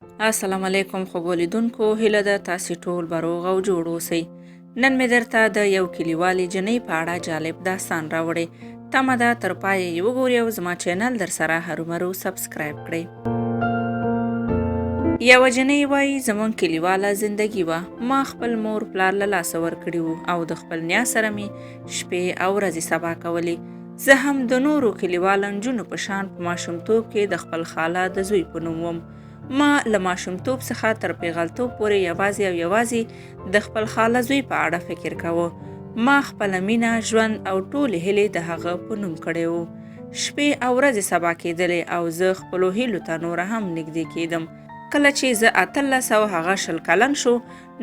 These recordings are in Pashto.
السلام علیکم خوږو لیدونکو، هیله ده تاسې ټول به روغ او جوړ اوسئ. نن مې درته د یو کلیوالې جنۍ په اړه جالب داستان راوړی. تمه ده تر پایه یې وګورئ او زما چینل در سره هرومرو سبسکرایب کړئ. یوه جنۍ وایي زموږ کلیواله زندګي وه. ما خپل مور پلار له لاسه ورکړي وو او د خپل نیا سره مې شپې او ورځې سبا کولې. زه هم د نورو کلیوالو نجونو په شان په ماشومتوب کې د خپل خاله د زوی په نوم وم. ما له ماشومتوب څخه تر پیغلتوب پورې یوازې د خپل خاله زوی په اړه فکر کاوه. ما خپله مینه، ژوند او ټولې هیلې د هغه په نوم کړی وو. شپې او ورځې سبا کېدلې او زه خپلو هیلو ته نوره هم نږدې کېدم. کله چې زه 18 او هغه 20 کلن شو،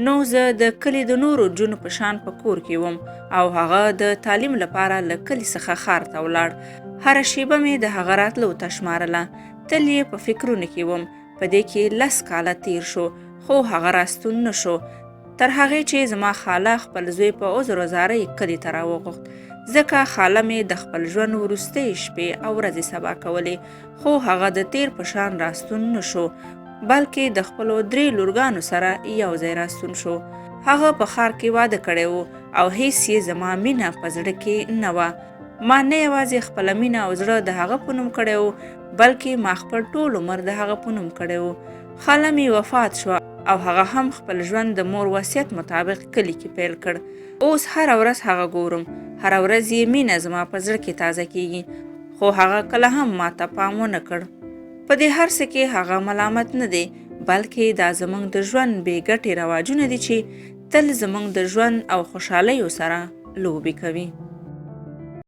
نو زه د کلي د نورو نجونو په شان په کور کې وم او هغه د تعلیم لپاره له کلي څخه ښار ته ولاړ. هره شیبه مې د هغه راتلو ته شمارله. تل یې په فکرونو کې وم. په دې کې 10 کاله تیر شو، خو هغه راستون نه شو. تر هغې چې زما خاله خپل زوی په عذر و زارۍ کلي ته راوغوښت. ځکه خاله مې د خپل ژوند وروستۍ شپې او ورځې سبا کولې، خو هغه د تیر په شان راستون نه شو، بلکې د خپلو 3 لورګانو سره یو ځای راستون شو. هغه په ښار کې واده کړی و او هیڅ یې زما مینه په زړه کې نه وه. ما نه یوازې خپله مینه او زړه د هغه په نوم کړی و، بلکې ما خپل ټول عمر د هغه په نوم کړی و. خاله مې وفات شوه او هغه هم خپل ژوند د مور وصیت مطابق کلي کې پیل کړ. اوس هره ورځ هغه ګورم. هره ورځ یې مینه زما په زړه کې تازه کیږي، خو هغه کله هم ماته پام ونه کړ. په دې هر څه کې هغه ملامت نه دی، بلکې دا زموږ د ژوند بې ګټې رواجونه دي چې تل زموږ د ژوند او خوشحالیو سره لوبې کوي.